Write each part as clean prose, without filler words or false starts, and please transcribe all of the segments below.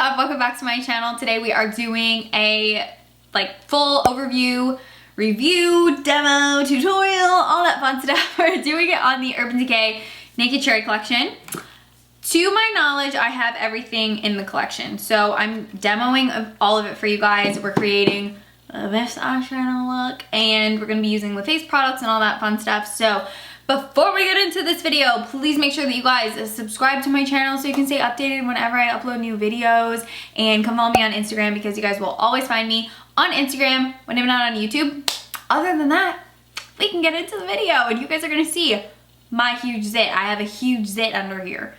up? Welcome back to my channel. Today we are doing a full overview, review, demo, tutorial, all that fun stuff. We're doing it on the Urban Decay Naked Cherry collection. To my knowledge, I have everything in the collection. So I'm demoing all of it for you guys. We're creating this eyeshadow look and we're gonna be using the face products and all that fun stuff. So before we get into this video, please make sure that you guys subscribe to my channel so you can stay updated whenever I upload new videos, and come follow me on Instagram because you guys will always find me on Instagram when I'm not on YouTube. Other than that, we can get into the video and you guys are gonna see my huge zit. I have a huge zit under here.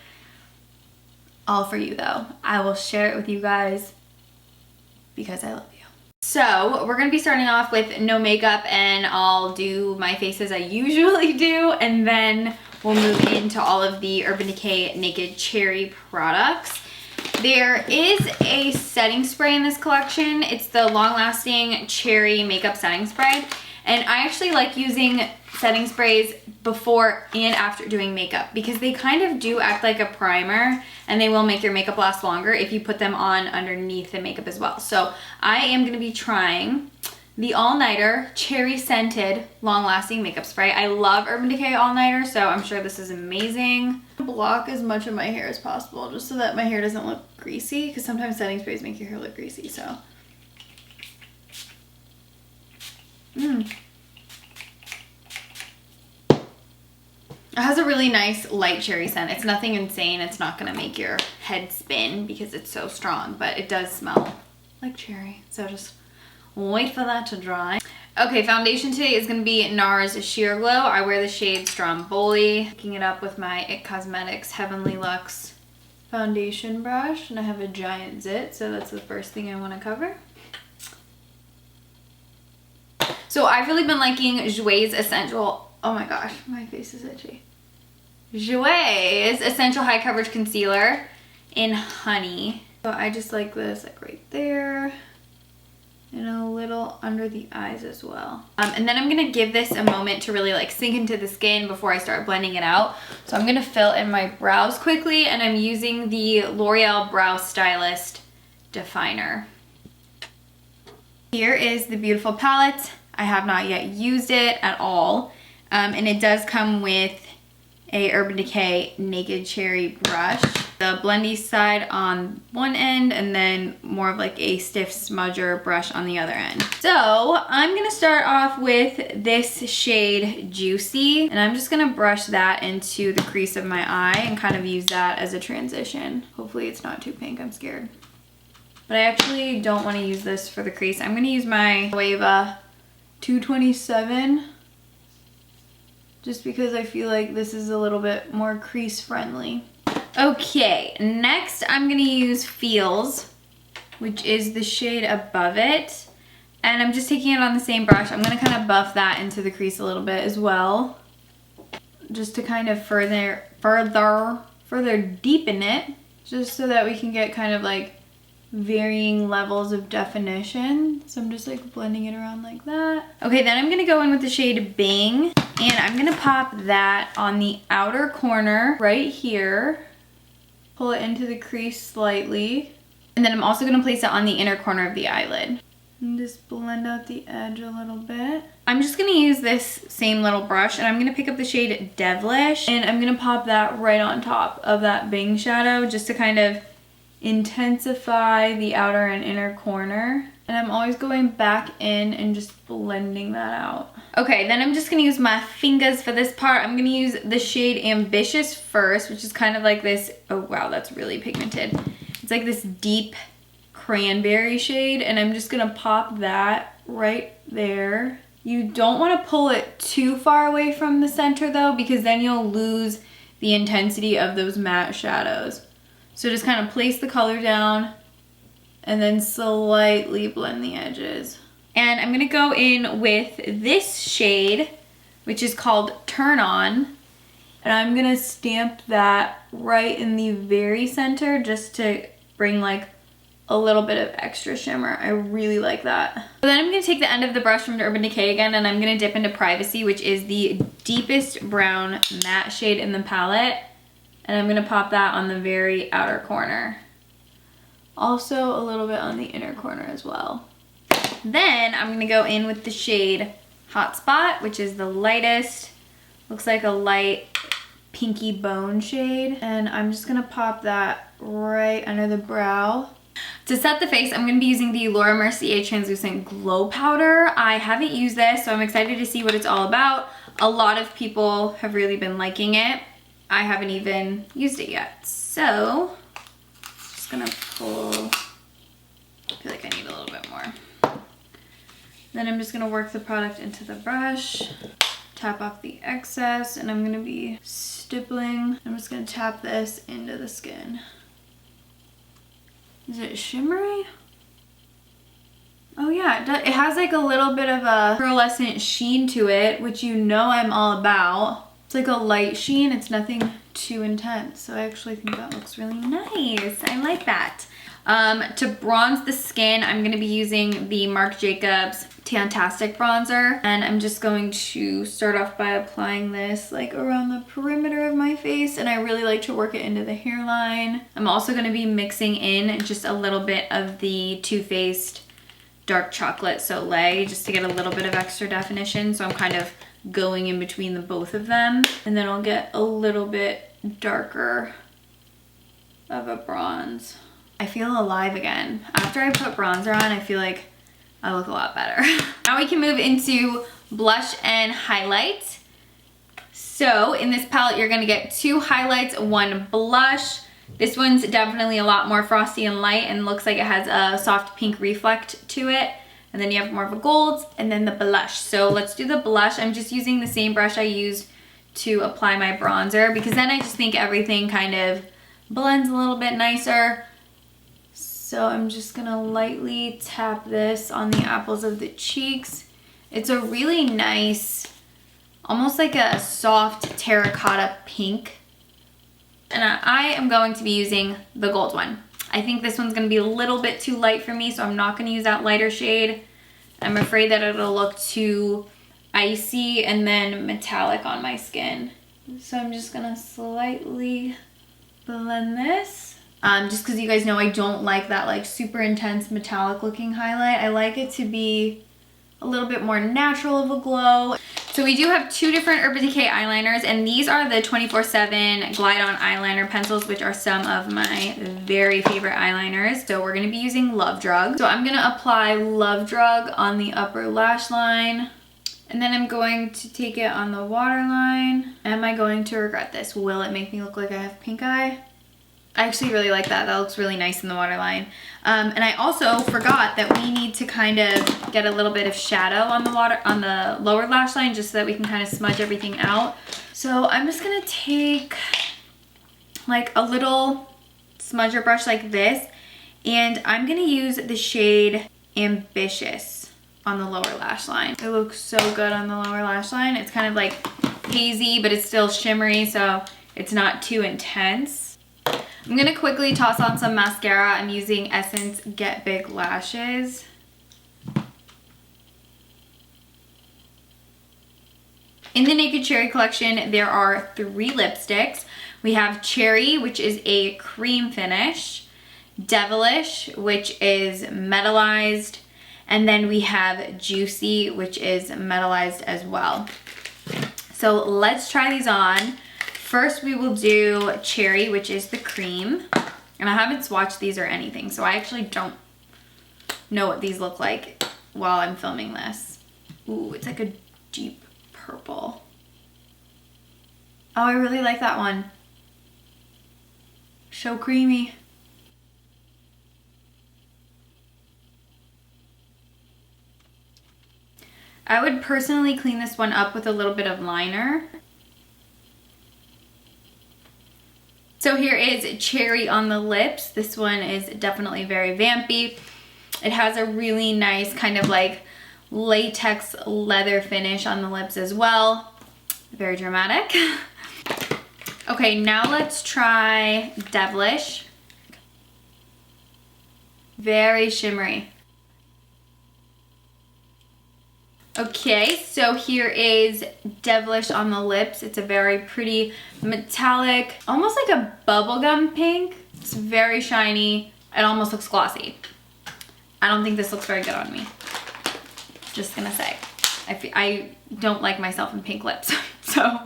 All for you though. I will share it with you guys because I love you. So we're gonna be starting off with no makeup and I'll do my face as I usually do, and then we'll move into all of the Urban Decay Naked Cherry products. There is a setting spray in this collection. It's the long lasting cherry makeup setting spray. And I actually like using setting sprays before and after doing makeup because they kind of do act like a primer and they will make your makeup last longer if you put them on underneath the makeup as well. So I am going to be trying the All Nighter Cherry Scented Long Lasting Makeup Spray. I love Urban Decay All Nighter, so I'm sure this is amazing. Block as much of my hair as possible just so that my hair doesn't look greasy, because sometimes setting sprays make your hair look greasy. So It has a really nice light cherry scent. It's nothing insane. It's not gonna make your head spin because it's so strong, but it does smell like cherry. So just wait for that to dry. Okay, foundation today is gonna be NARS Sheer Glow. I wear the shade Stromboli. Picking it up with my IT Cosmetics Heavenly Luxe foundation brush, and I have a giant zit, so that's the first thing I wanna cover. So I've really been liking Jouer's Essential, oh my gosh, my face is itchy. Jouer's Essential High Coverage Concealer in Honey. So I just like this, like right there, and a little under the eyes as well. And then I'm gonna give this a moment to really like sink into the skin before I start blending it out. So I'm gonna fill in my brows quickly, and I'm using the L'Oreal Brow Stylist Definer. Here is the beautiful palette. I have not yet used it at all. And it does come with a Urban Decay Naked Cherry brush. The blendy side on one end, and then more of like a stiff smudger brush on the other end. So I'm gonna start off with this shade Juicy, and I'm just gonna brush that into the crease of my eye and kind of use that as a transition. Hopefully it's not too pink, I'm scared. But I actually don't wanna use this for the crease. I'm gonna use my Wava 227. Just because I feel like this is a little bit more crease friendly. Okay, next I'm gonna use Feels, which is the shade above it. And I'm just taking it on the same brush. I'm gonna kind of buff that into the crease a little bit as well, just to kind of further deepen it, just so that we can get kind of like varying levels of definition. So I'm just like blending it around like that. Okay, then I'm gonna go in with the shade Bing, and I'm gonna pop that on the outer corner right here. Pull it into the crease slightly. And then I'm also gonna place it on the inner corner of the eyelid. And just blend out the edge a little bit. I'm just gonna use this same little brush, and I'm gonna pick up the shade Devilish, and I'm gonna pop that right on top of that Bing shadow just to kind of intensify the outer and inner corner. And I'm always going back in and just blending that out. Okay, then I'm just gonna use my fingers for this part. I'm gonna use the shade Ambitious first, which is kind of like this, oh wow, that's really pigmented. It's like this deep cranberry shade, and I'm just gonna pop that right there. You don't wanna pull it too far away from the center though, because then you'll lose the intensity of those matte shadows. So just kind of place the color down and then slightly blend the edges. And I'm gonna go in with this shade, which is called Turn On. And I'm gonna stamp that right in the very center just to bring like a little bit of extra shimmer. I really like that. So then I'm gonna take the end of the brush from Urban Decay again, and I'm gonna dip into Privacy, which is the deepest brown matte shade in the palette. And I'm gonna pop that on the very outer corner. Also a little bit on the inner corner as well. Then I'm gonna go in with the shade Hot Spot, which is the lightest. Looks like a light pinky bone shade. And I'm just gonna pop that right under the brow. To set the face, I'm gonna be using the Laura Mercier Translucent Glow Powder. I haven't used this, so I'm excited to see what it's all about. A lot of people have really been liking it. I haven't even used it yet. So, just gonna pull, I feel like I need a little bit more. Then I'm just gonna work the product into the brush, tap off the excess, and I'm gonna be stippling. I'm just gonna tap this into the skin. Is it shimmery? Oh yeah, it has like a little bit of a pearlescent sheen to it, which you know I'm all about. It's like a light sheen, it's nothing too intense. So I actually think that looks really nice. I like that. To bronze the skin, I'm gonna be using the Marc Jacobs Tantastic Bronzer. And I'm just going to start off by applying this like around the perimeter of my face. And I really like to work it into the hairline. I'm also gonna be mixing in just a little bit of the Too Faced Dark Chocolate Soleil just to get a little bit of extra definition. So I'm kind of going in between the both of them. And then I'll get a little bit darker of a bronze. I feel alive again. After I put bronzer on, I feel like I look a lot better. Now we can move into blush and highlight. So in this palette, you're gonna get 2 highlights, 1 blush. This one's definitely a lot more frosty and light and looks like it has a soft pink reflect to it. And then you have more of a gold and then the blush. So let's do the blush. I'm just using the same brush I used to apply my bronzer because then I just think everything kind of blends a little bit nicer. So I'm just gonna lightly tap this on the apples of the cheeks. It's a really nice, almost like a soft terracotta pink. And I am going to be using the gold one. I think this one's gonna be a little bit too light for me, so I'm not gonna use that lighter shade. I'm afraid that it'll look too icy and then metallic on my skin. So I'm just gonna slightly blend this. Just because you guys know I don't like that like super intense metallic looking highlight. I like it to be a little bit more natural of a glow. So we do have 2 different Urban Decay eyeliners, and these are the 24/7 Glide On eyeliner pencils, which are some of my very favorite eyeliners. So we're gonna be using Love Drug. So I'm gonna apply Love Drug on the upper lash line, and then I'm going to take it on the waterline. Am I going to regret this? Will it make me look like I have pink eye? I actually really like that. That looks really nice in the waterline. And I also forgot that we need to kind of get a little bit of shadow on the lower lash line just so that we can kind of smudge everything out. So I'm just gonna take like a little smudger brush like this, and I'm gonna use the shade Ambitious on the lower lash line. It looks so good on the lower lash line. It's kind of like hazy, but it's still shimmery, so it's not too intense. I'm gonna quickly toss on some mascara. I'm using Essence Get Big Lashes. In the Naked Cherry collection, there are 3 lipsticks. We have Cherry, which is a cream finish, Devilish, which is metallized, and then we have Juicy, which is metallized as well. So let's try these on. First, we will do Cherry, which is the cream. And I haven't swatched these or anything, so I actually don't know what these look like while I'm filming this. Ooh, it's like a deep purple. Oh, I really like that one. So creamy. I would personally clean this one up with a little bit of liner. So here is Cherry on the lips. This one is definitely very vampy. It has a really nice kind of like latex leather finish on the lips as well. Very dramatic. Okay, now let's try Devilish. Very shimmery. Okay, so here is Devilish on the lips. It's a very pretty metallic, almost like a bubblegum pink. It's very shiny, It almost looks glossy. I don't think this looks very good on me. Just gonna say. I don't like myself in pink lips. So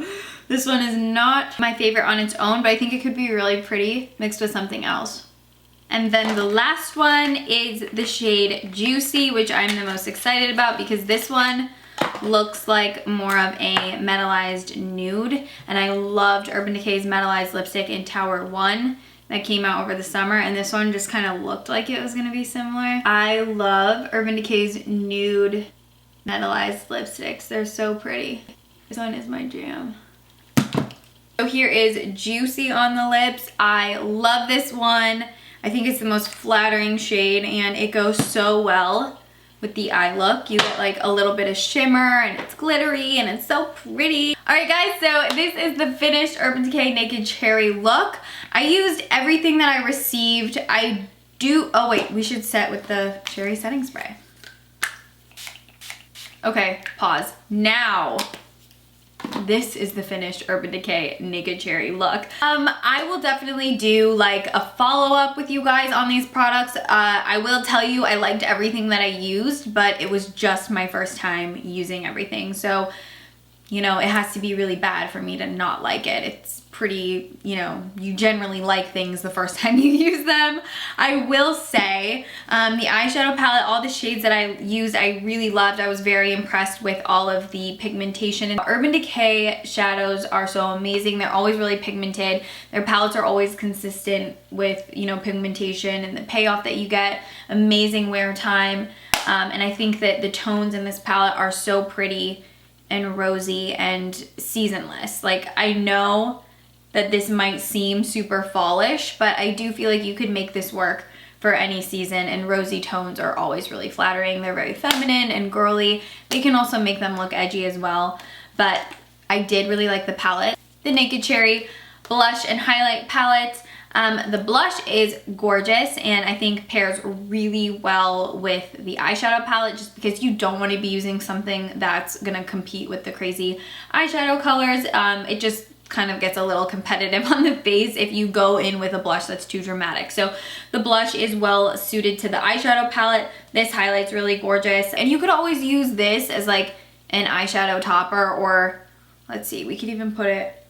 this one is not my favorite on its own, but I think it could be really pretty mixed with something else. And then the last one is the shade Juicy, which I'm the most excited about because this one looks like more of a metallized nude. And I loved Urban Decay's metallized lipstick in Tower 1 that came out over the summer, and this one just kind of looked like it was gonna be similar. I love Urban Decay's nude metallized lipsticks. They're so pretty. This one is my jam. So here is Juicy on the lips. I love this one. I think it's the most flattering shade and it goes so well with the eye look. You get like a little bit of shimmer and it's glittery and it's so pretty. All right guys, so this is the finished Urban Decay Naked Cherry look. I used everything that I received. Oh wait, we should set with the cherry setting spray. Okay, pause. Now, this is the finished Urban Decay Naked Cherry look. I will definitely do like a follow-up with you guys on these products. I will tell you I liked everything that I used, but it was just my first time using everything. So, you know, it has to be really bad for me to not like it. It's pretty, you know, you generally like things the first time you use them. I will say the eyeshadow palette, all the shades that I used, I really loved. I was very impressed with all of the pigmentation. And Urban Decay shadows are so amazing. They're always really pigmented. Their palettes are always consistent with, you know, pigmentation and the payoff that you get. Amazing wear time. And I think that the tones in this palette are so pretty and rosy and seasonless. Like, I know that this might seem super fallish, but I do feel like you could make this work for any season, and rosy tones are always really flattering. They're very feminine and girly. They can also make them look edgy as well, but I did really like the palette. The Naked Cherry blush and highlight palette. The blush is gorgeous and I think pairs really well with the eyeshadow palette, just because you don't want to be using something that's gonna compete with the crazy eyeshadow colors. It just kind of gets a little competitive on the face if you go in with a blush that's too dramatic. So the blush is well suited to the eyeshadow palette. This highlight's really gorgeous, and you could always use this as like an eyeshadow topper, or let's see, we could even put it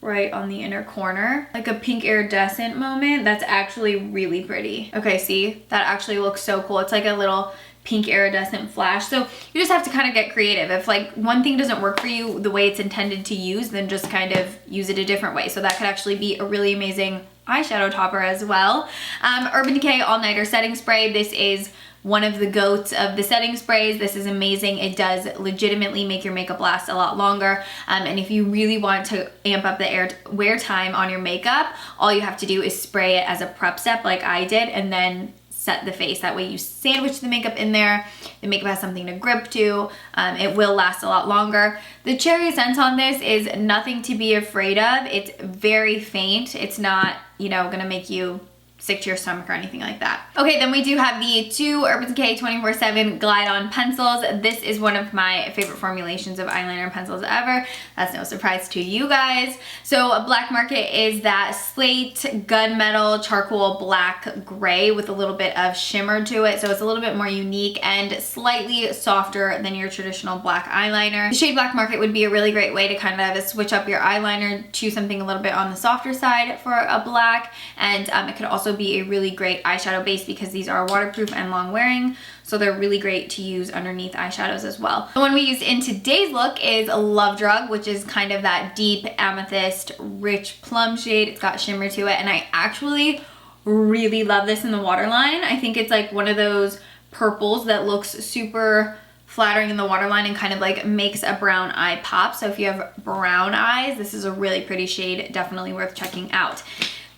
right on the inner corner, like a pink iridescent moment. That's actually really pretty. Okay, see, that actually looks so cool. It's like a little pink iridescent flash. So you just have to kind of get creative. If like one thing doesn't work for you the way it's intended to use, then just kind of use it a different way. So that could actually be a really amazing eyeshadow topper as well. Urban Decay All Nighter Setting Spray. This is one of the goats of the setting sprays. This is amazing. It does legitimately make your makeup last a lot longer. And if you really want to amp up the wear time on your makeup, all you have to do is spray it as a prep step like I did, and then set the face. That way you sandwich the makeup in there. The makeup has something to grip to. It will last a lot longer. The cherry scent on this is nothing to be afraid of. It's very faint. It's not, you know, gonna make you sick to your stomach or anything like that. Okay, then we do have the two Urban Decay 24/7 Glide On pencils. This is one of my favorite formulations of eyeliner pencils ever. That's no surprise to you guys. So Black Market is that slate, gunmetal, charcoal, black, gray with a little bit of shimmer to it. So it's a little bit more unique and slightly softer than your traditional black eyeliner. The shade Black Market would be a really great way to kind of switch up your eyeliner to something a little bit on the softer side for a black. And it could also be a really great eyeshadow base because these are waterproof and long wearing, so they're really great to use underneath eyeshadows as well. The one we used in today's look is Love Drug, which is kind of that deep amethyst rich plum shade. It's got shimmer to it, and I actually really love this in the waterline. I think it's like one of those purples that looks super flattering in the waterline and kind of like makes a brown eye pop. So if you have brown eyes, this is a really pretty shade, definitely worth checking out.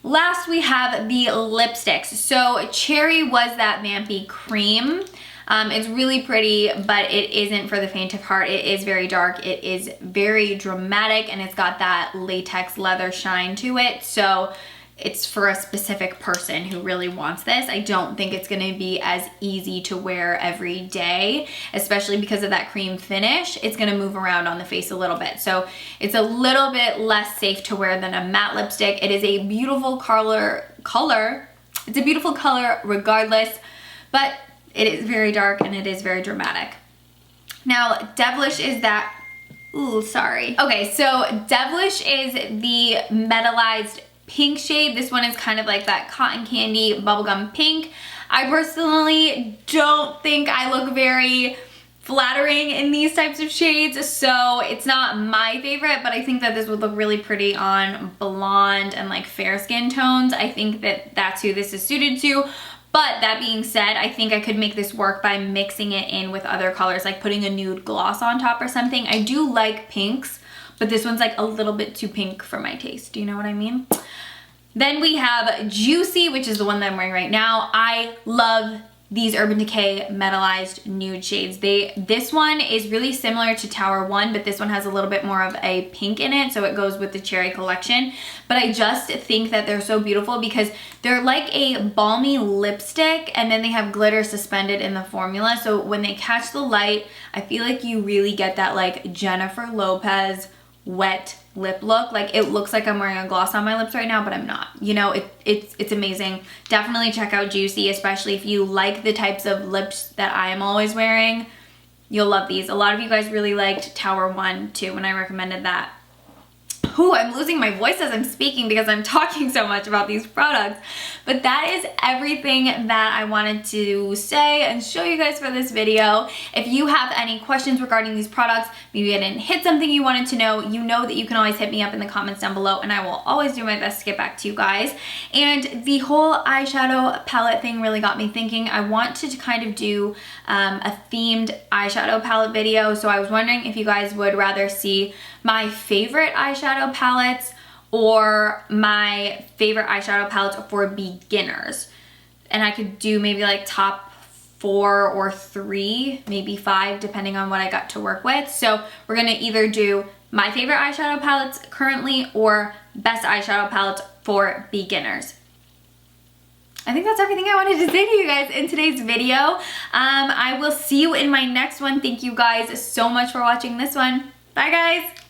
Last, we have the lipsticks. So Cherry was that vampy cream. It's really pretty, but it isn't for the faint of heart. It is very dark. It is very dramatic, and it's got that latex leather shine to it. So it's for a specific person who really wants this. I don't think it's gonna be as easy to wear every day, especially because of that cream finish. It's gonna move around on the face a little bit. So it's a little bit less safe to wear than a matte lipstick. It is a beautiful color. It's a beautiful color regardless, but it is very dark and it is very dramatic. Now, Devilish is that, ooh, sorry. Okay, so Devilish is the metallized pink shade. This one is kind of like that cotton candy bubblegum pink. I personally don't think I look very flattering in these types of shades, so it's not my favorite, but I think that this would look really pretty on blonde and like fair skin tones. I think that that's who this is suited to. But that being said, I think I could make this work by mixing it in with other colors, like putting a nude gloss on top or something. I do like pinks, but this one's like a little bit too pink for my taste. Do you know what I mean? Then we have Juicy, which is the one that I'm wearing right now. I love these Urban Decay metallized nude shades. This one is really similar to Tower 1, but this one has a little bit more of a pink in it, so it goes with the Cherry collection. But I just think that they're so beautiful because they're like a balmy lipstick, and then they have glitter suspended in the formula. So when they catch the light, I feel like you really get that like Jennifer Lopez wet lip look. Like, it looks like I'm wearing a gloss on my lips right now, but I'm not. You know, it's amazing. Definitely check out Juicy, especially if you like the types of lips that I am always wearing. You'll love these. A lot of you guys really liked Tower 1 too when I recommended that. Ooh, I'm losing my voice as I'm speaking because I'm talking so much about these products. But that is everything that I wanted to say and show you guys for this video. If you have any questions regarding these products, maybe I didn't hit something you wanted to know, you know that you can always hit me up in the comments down below, and I will always do my best to get back to you guys. And the whole eyeshadow palette thing really got me thinking. I want to kind of do a themed eyeshadow palette video, so I was wondering if you guys would rather see my favorite eyeshadow palettes or my favorite eyeshadow palettes for beginners. And I could do maybe like top 4 or 3, maybe 5, depending on what I got to work with. So we're gonna either do my favorite eyeshadow palettes currently or best eyeshadow palettes for beginners. I think that's everything I wanted to say to you guys in today's video. I will see you in my next one. Thank you guys so much for watching this one. Bye guys.